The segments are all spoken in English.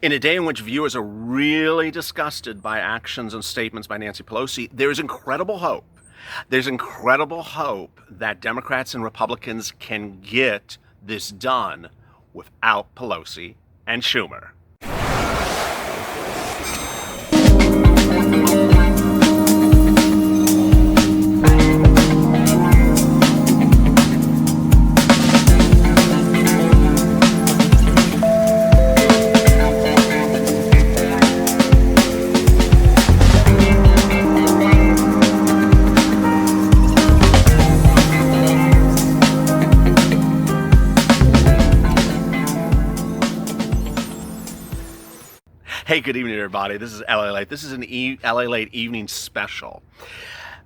In a day in which viewers are really disgusted by actions and statements by Nancy Pelosi, there's incredible hope. There's incredible hope that Democrats and Republicans can get this done without Pelosi and Schumer. Hey, good evening, everybody. This is LALATE. This is an LALATE evening special.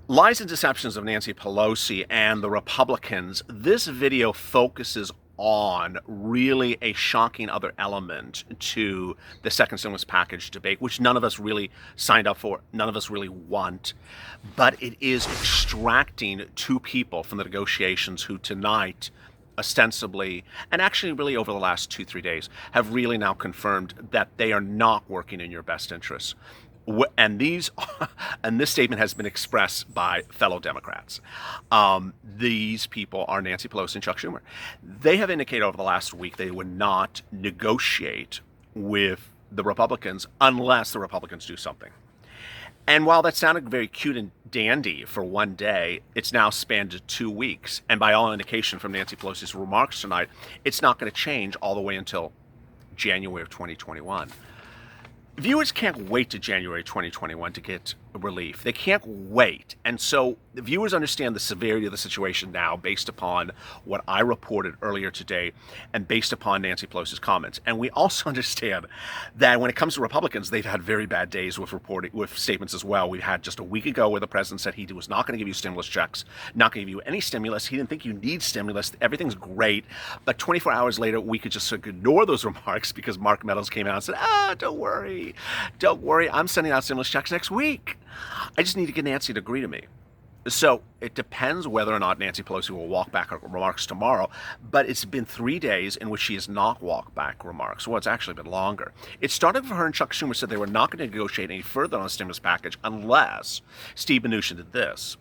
Lies and deceptions of Nancy Pelosi and the Republicans. This video focuses on really a shocking other element to the second stimulus package debate, which none of us really signed up for, none of us really want. But it is extracting two people from the negotiations who tonight ostensibly, and actually really over the last 2-3 days, have really now confirmed that they are not working in your best interests. And this statement has been expressed by fellow Democrats. These people are Nancy Pelosi and Chuck Schumer. They have indicated over the last week they would not negotiate with the Republicans unless the Republicans do something. And while that sounded very cute and dandy for one day, it's now spanned to 2 weeks. And by all indication from Nancy Pelosi's remarks tonight, it's not going to change all the way until January of 2021. Viewers can't wait to January 2021 to get relief. They can't wait. And so the viewers understand the severity of the situation now based upon what I reported earlier today and based upon Nancy Pelosi's comments. And we also understand that when it comes to Republicans, they've had very bad days with statements as well. We had just a week ago where the president said he was not going to give you stimulus checks, not going to give you any stimulus. He didn't think you need stimulus. Everything's great. But 24 hours later, we could just ignore those remarks because Mark Meadows came out and said, don't worry. Don't worry, I'm sending out stimulus checks next week. I just need to get Nancy to agree to me. So it depends whether or not Nancy Pelosi will walk back her remarks tomorrow, but it's been 3 days in which she has not walked back remarks. Well, it's actually been longer. It started for her and Chuck Schumer said they were not going to negotiate any further on the stimulus package unless Steve Mnuchin did this.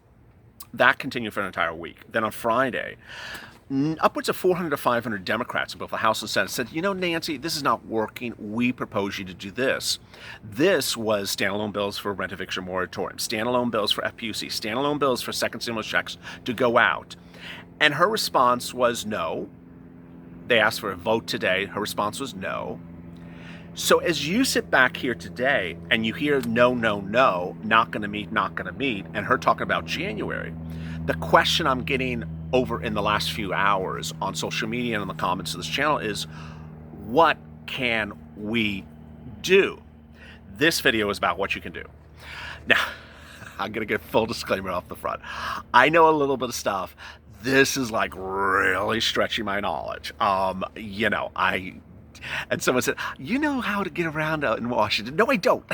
That continued for an entire week. Then on Friday, upwards of 400 to 500 Democrats in both the House and Senate said, Nancy, this is not working. We propose you to do this. This was standalone bills for rent eviction moratorium, standalone bills for FPUC, standalone bills for second stimulus checks to go out. And her response was no. They asked for a vote today. Her response was no. So as you sit back here today and you hear no, no, no, not going to meet, and her talking about January, the question I'm getting over in the last few hours on social media and in the comments of this channel is, what can we do? This video is about what you can do. Now, I'm going to get full disclaimer off the front. I know a little bit of stuff. This is like really stretching my knowledge. And someone said, you know how to get around out in Washington. No, I don't.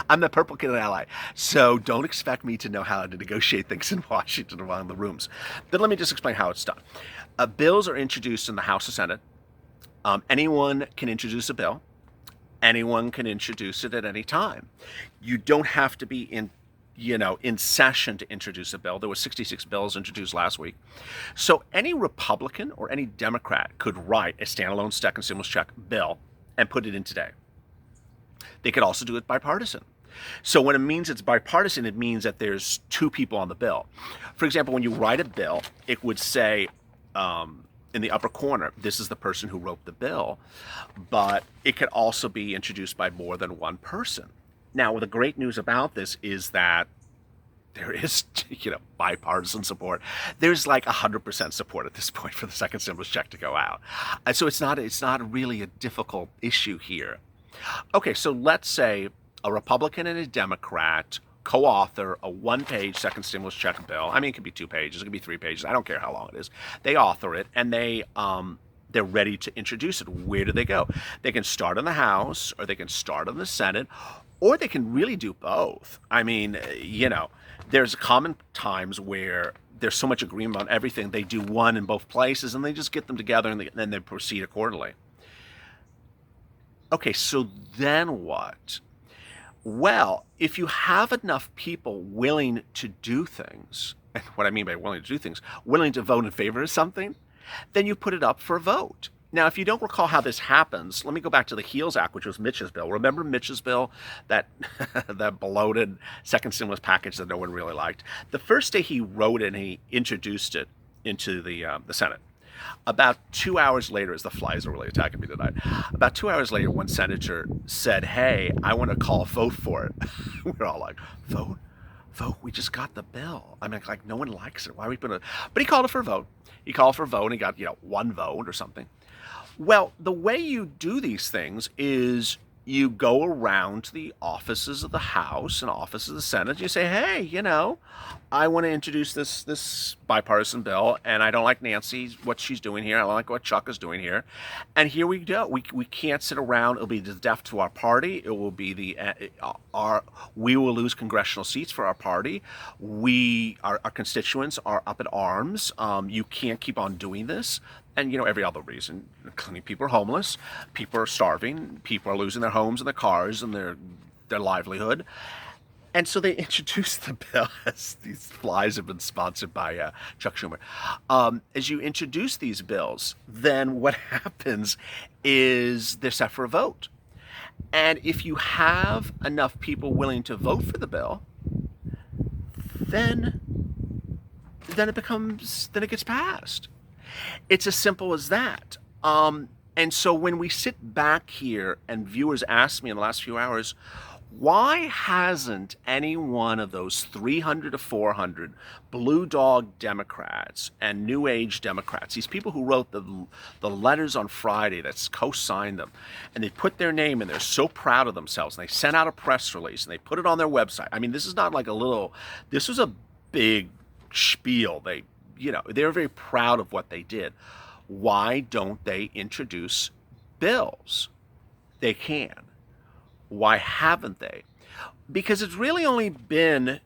I'm the purple kid ally, so don't expect me to know how to negotiate things in Washington around the rooms. But let me just explain how it's done. Bills are introduced in the House or Senate. Anyone can introduce a bill. Anyone can introduce it at any time. You don't have to be in session to introduce a bill. There were 66 bills introduced last week. So any Republican or any Democrat could write a standalone second stimulus check bill and put it in today. They could also do it bipartisan. So when it means it's bipartisan, it means that there's two people on the bill. For example, when you write a bill, it would say in the upper corner, this is the person who wrote the bill, but it could also be introduced by more than one person. Now, the great news about this is that there is, bipartisan support. There's like 100% support at this point for the second stimulus check to go out. And so it's not really a difficult issue here. Okay, so let's say a Republican and a Democrat co-author a one-page second stimulus check bill. I mean, it could be 2 pages, it could be 3 pages. I don't care how long it is. They author it, and they're ready to introduce it. Where do they go? They can start in the House, or they can start in the Senate, or they can really do both. I mean, there's common times where there's so much agreement on everything, they do one in both places, and they just get them together, and then they proceed accordingly. Okay, so then what? Well, if you have enough people willing to do things, and what I mean by willing to do things, willing to vote in favor of something, then you put it up for a vote. Now, if you don't recall how this happens, let me go back to the HEALS Act, which was Mitch's bill. Remember Mitch's bill, that that bloated second stimulus package that no one really liked? The first day he wrote it and he introduced it into the Senate. About 2 hours later, as the flies are really attacking me tonight, about 2 hours later, one senator said, "Hey, I want to call a vote for it." We're all like, "Vote? Vote? We just got the bill." I mean, like, no one likes it. Why are we putting it? But he called it for a vote. He called for a vote and he got, one vote or something. Well, the way you do these things is you go around to the offices of the House and offices of the Senate. And you say, "Hey, I want to introduce this bipartisan bill, and I don't like Nancy, what she's doing here. I don't like what Chuck is doing here. And here we go. We can't sit around. It'll be the death to our party. It will be we will lose congressional seats for our party. Our constituents are up in arms. You can't keep on doing this." And every other reason, including people are homeless, people are starving, people are losing their homes and their cars and their livelihood. And so they introduced the bill, as these flies have been sponsored by Chuck Schumer. As you introduce these bills, then what happens is they're set for a vote. And if you have enough people willing to vote for the bill, then it gets passed. It's as simple as that. And so when we sit back here and viewers ask me in the last few hours, why hasn't any one of those 300 to 400 blue dog Democrats and New Age Democrats, these people who wrote the letters on Friday that's co-signed them, and they put their name in, they're so proud of themselves, and they sent out a press release and they put it on their website. I mean, this is not like this was a big spiel. They're very proud of what they did. Why don't they introduce bills? They can. Why haven't they? Because it's really only been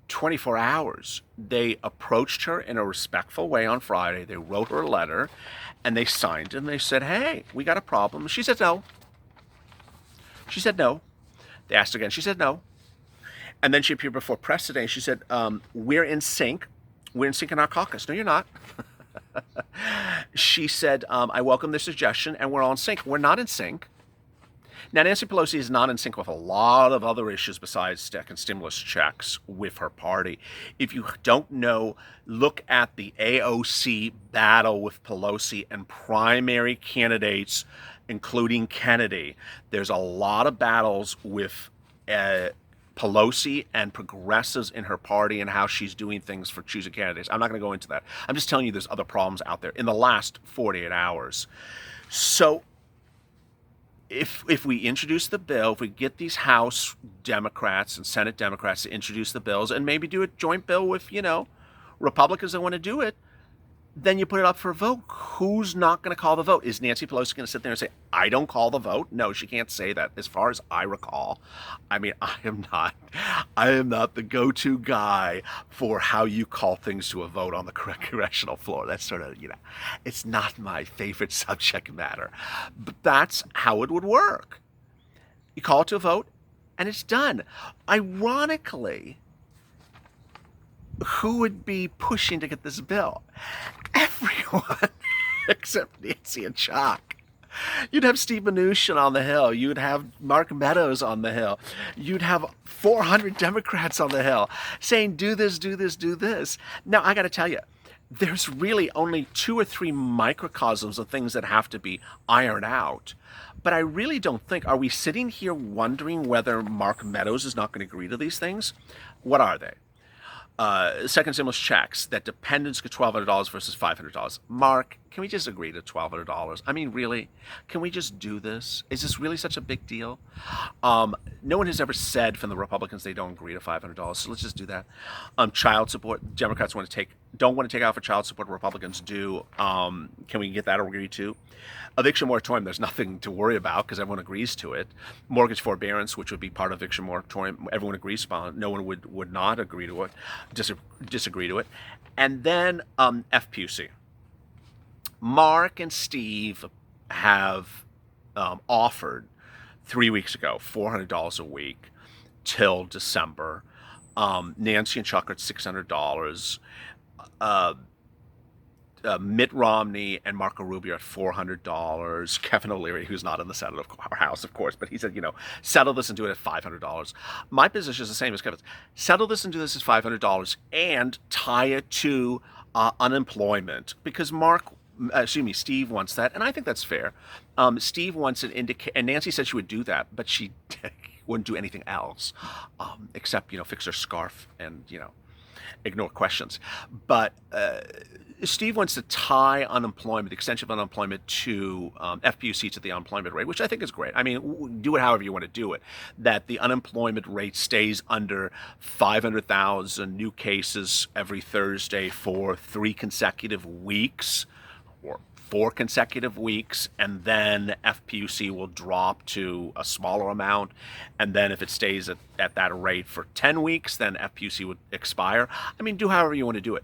24 hours. They approached her in a respectful way on Friday. They wrote her a letter and they signed it and they said, "Hey, we got a problem." She said no. She said no. They asked again. She said no. And then she appeared before press today and she said, "We're in sync. We're in sync in our caucus." No, you're not. She said, "I welcome the suggestion and we're all in sync." We're not in sync. Now, Nancy Pelosi is not in sync with a lot of other issues besides second stimulus checks with her party. If you don't know, look at the AOC battle with Pelosi and primary candidates, including Kennedy. There's a lot of battles with Pelosi and progressives in her party and how she's doing things for choosing candidates. I'm not going to go into that. I'm just telling you there's other problems out there in the last 48 hours. So if we introduce the bill, if we get these House Democrats and Senate Democrats to introduce the bills and maybe do a joint bill with, Republicans that want to do it, then you put it up for a vote. Who's not going to call the vote? Is Nancy Pelosi going to sit there and say, "I don't call the vote"? No, she can't say that. As far as I recall, I mean, I am not the go-to guy for how you call things to a vote on the congressional floor. That's sort of, it's not my favorite subject matter. But that's how it would work. You call it to a vote, and it's done. Ironically, who would be pushing to get this bill? Everyone except Nancy and Chuck. You'd have Steve Mnuchin on the Hill. You'd have Mark Meadows on the Hill. You'd have 400 Democrats on the Hill saying, "Do this, do this, do this." Now, I got to tell you, there's really only 2 or 3 microcosms of things that have to be ironed out. But I really don't think, are we sitting here wondering whether Mark Meadows is not going to agree to these things? What are they? Second stimulus checks, that dependents get $1,200 versus $500. Mark, can we just agree to $1,200? I mean, really? Can we just do this? Is this really such a big deal? No one has ever said from the Republicans they don't agree to $500, so let's just do that. Child support, Democrats don't want to take out for child support, Republicans do. Can we get that agreed to? Eviction moratorium, there's nothing to worry about because everyone agrees to it. Mortgage forbearance, which would be part of eviction moratorium, everyone agrees upon. No one would not agree to it, disagree to it. And then FPUC. Mark and Steve have offered 3 weeks ago, $400 a week till December. Nancy and Chuck are at $600. Uh, Mitt Romney and Marco Rubio at $400. Kevin O'Leary, who's not in the Senate of our House, of course, but he said, settle this and do it at $500. My position is the same as Kevin's. Settle this and do this at $500 and tie it to unemployment, because Steve wants that, and I think that's fair. Steve wants an and Nancy said she would do that, but she wouldn't do anything else except, fix her scarf and, ignore questions. But Steve wants to tie unemployment, the extension of unemployment to FPUC to the unemployment rate, which I think is great. I mean, do it however you want to do it. That the unemployment rate stays under 500,000 new cases every Thursday for 3 consecutive weeks or 4 consecutive weeks, and then FPUC will drop to a smaller amount, and then if it stays at that rate for 10 weeks, then FPUC would expire. I mean, do however you want to do it.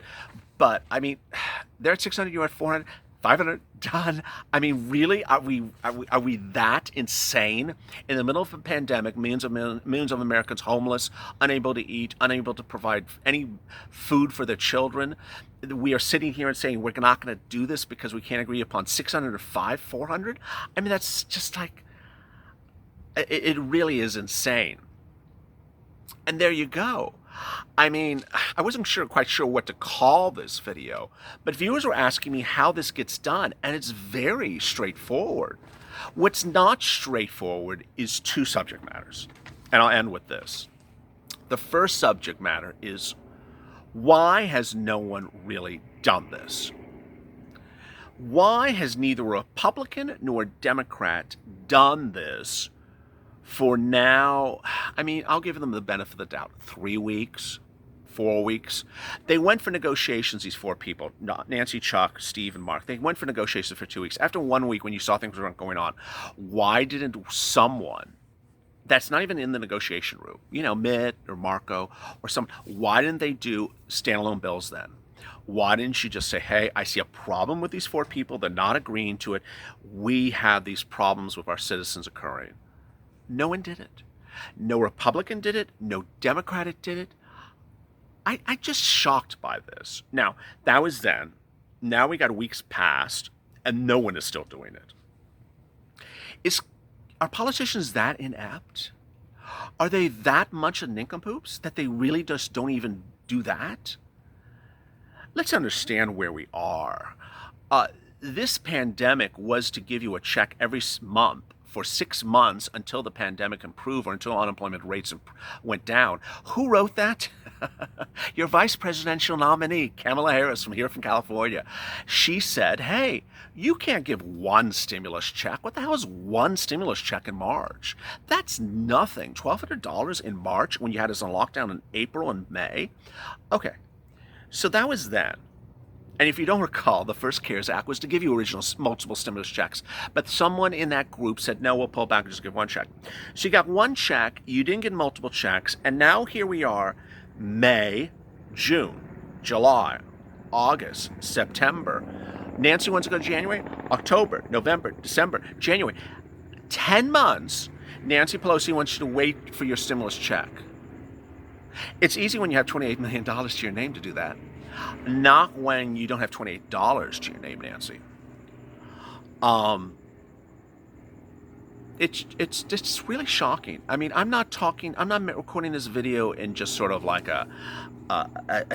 But, I mean, they're at 600, you're at 400, 500, done. I mean, really? Are we that insane? In the middle of a pandemic, millions of Americans homeless, unable to eat, unable to provide any food for their children. We are sitting here and saying we're not going to do this because we can't agree upon 600 or 400. I mean, that's just like, it really is insane. And there you go. I mean, I wasn't quite sure what to call this video, but viewers were asking me how this gets done, and it's very straightforward. What's not straightforward is 2 subject matters, and I'll end with this. The first subject matter is, why has no one really done this? Why has neither Republican nor Democrat done this for now? I mean, I'll give them the benefit of the doubt. 3 weeks, 4 weeks. They went for negotiations, these 4 people, Nancy, Chuck, Steve, and Mark. They went for negotiations for 2 weeks. After 1 week, when you saw things weren't going on, why didn't someone that's not even in the negotiation room, Mitt or Marco or someone, why didn't they do standalone bills then? Why didn't you just say, hey, I see a problem with these 4 people. They're not agreeing to it. We have these problems with our citizens occurring. No one did it. No Republican did it. No Democrat did it. I'm just shocked by this. Now, that was then. Now we got weeks past, and no one is still doing it. Are politicians that inept? Are they that much of nincompoops that they really just don't even do that? Let's understand where we are. This pandemic was to give you a check every month for 6 months until the pandemic improved or until unemployment rates went down. Who wrote that? Your vice presidential nominee, Kamala Harris, from California. She said, hey, you can't give 1 stimulus check. What the hell is 1 stimulus check in March? That's nothing. $1,200 in March when you had us on lockdown in April and May? Okay, so that was then. And if you don't recall, the first CARES Act was to give you multiple stimulus checks. But someone in that group said, no, we'll pull back and just give 1 check. So you got 1 check, you didn't get multiple checks, and now here we are, May, June, July, August, September. Nancy wants to go to January, October, November, December, January. 10 months, Nancy Pelosi wants you to wait for your stimulus check. It's easy when you have $28 million to your name to do that. Not when you don't have $28 to your name, Nancy. It's just really shocking. I mean, I'm not recording this video in just sort of like a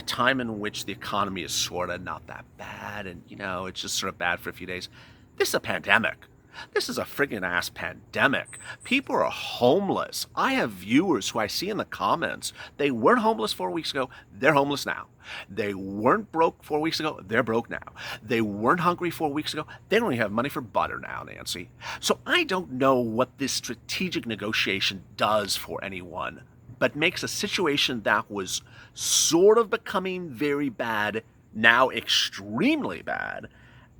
time in which the economy is sort of not that bad, and it's just sort of bad for a few days. This is a pandemic. This is a friggin' ass pandemic. People are homeless. I have viewers who I see in the comments. They weren't homeless 4 weeks ago. They're homeless now. They weren't broke 4 weeks ago. They're broke now. They weren't hungry 4 weeks ago. They don't even have money for butter now, Nancy. So I don't know what this strategic negotiation does for anyone, but makes a situation that was sort of becoming very bad, now extremely bad.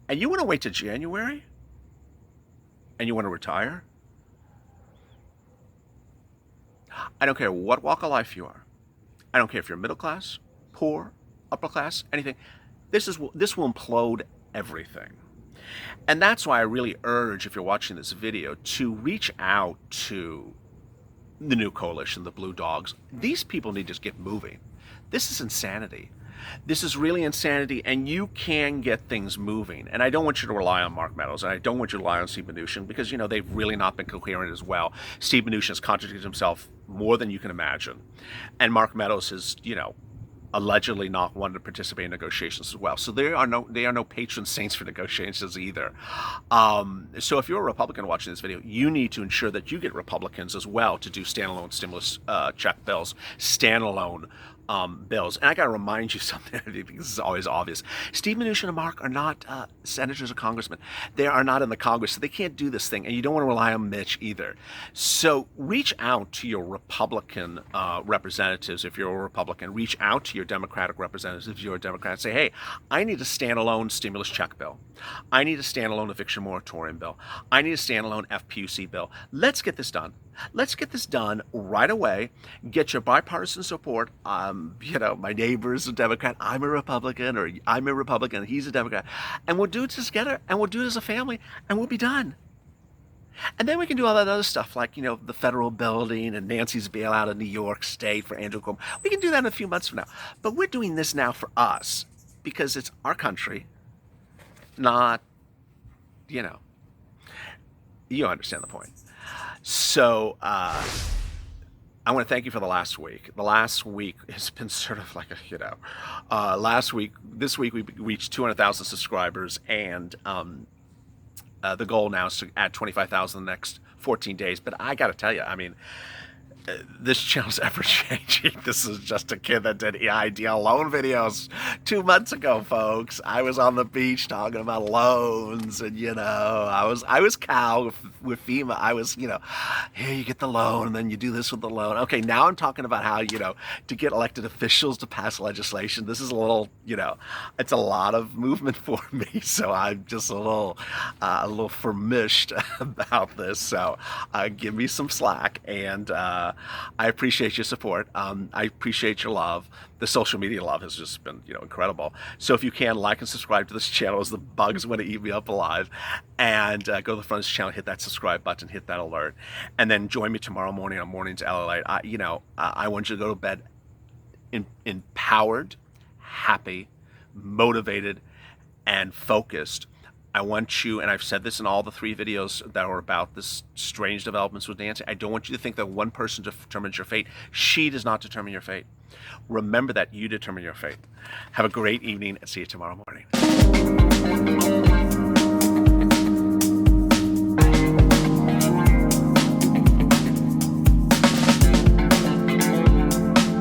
And you want to wait till January? And you want to retire? I don't care what walk of life you are. I don't care if you're middle class, poor, upper class, anything. This will implode everything. And that's why I really urge, if you're watching this video, to reach out to the new coalition, the Blue Dogs. These people need to just get moving. This is insanity. This is really insanity, and you can get things moving. And I don't want you to rely on Mark Meadows, and I don't want you to rely on Steve Mnuchin, because, you know, they've really not been coherent as well. Steve Mnuchin has contradicted himself more than you can imagine. And Mark Meadows has, you know, allegedly not wanted to participate in negotiations as well. So they are no patron saints for negotiations either. So if you're a Republican watching this video, you need to ensure that you get Republicans as well to do standalone stimulus check bills, standalone bills. And I got to remind you something, because this is always obvious. Steve Mnuchin and Mark are not senators or congressmen. They are not in the Congress, so they can't do this thing. And you don't want to rely on Mitch either. So reach out to your Republican representatives if you're a Republican. Reach out to your Democratic representatives if you're a Democrat. Say, hey, I need a standalone stimulus check bill. I need a standalone eviction moratorium bill. I need a standalone FPUC bill. Let's get this done. Let's get this done right away. Get your bipartisan support. You know, my neighbor's a Democrat, I'm a Republican, or I'm a Republican, he's a Democrat. And we'll do it together, and we'll do it as a family, and we'll be done. And then we can do all that other stuff, like, you know, the federal building and Nancy's bailout of New York State for Andrew Cuomo. We can do that in a few months from now. But we're doing this now for us, because it's our country, not, you know, you understand the point. So I want to thank you for the last week. The last week has been sort of like a, you know, this week we reached 200,000 subscribers, and the goal now is to add 25,000 in the next 14 days. But I got to tell you, I mean, this channel's ever changing. This is just a kid that did EIDL loan videos 2 months ago, folks. I was on the beach talking about loans, and, you know, I was Cal with FEMA. I was, you know, here you get the loan, and then you do this with the loan. Okay, now I'm talking about how, you know, to get elected officials to pass legislation. This is a little, you know, it's a lot of movement for me, so I'm just a little famished about this. So give me some slack, and I appreciate your support. I appreciate your love. The social media love has just been, you know, incredible. So if you can, like and subscribe to this channel, as the bugs want to eat me up alive. And go to the front of this channel, hit that subscribe button, hit that alert. And then join me tomorrow morning on Mornings LALATE. I want you to go to bed empowered, happy, motivated, and focused. I want you, and I've said this in all the 3 videos that were about this strange developments with Nancy, I don't want you to think that one person determines your fate. She does not determine your fate. Remember that you determine your fate. Have a great evening, and see you tomorrow morning.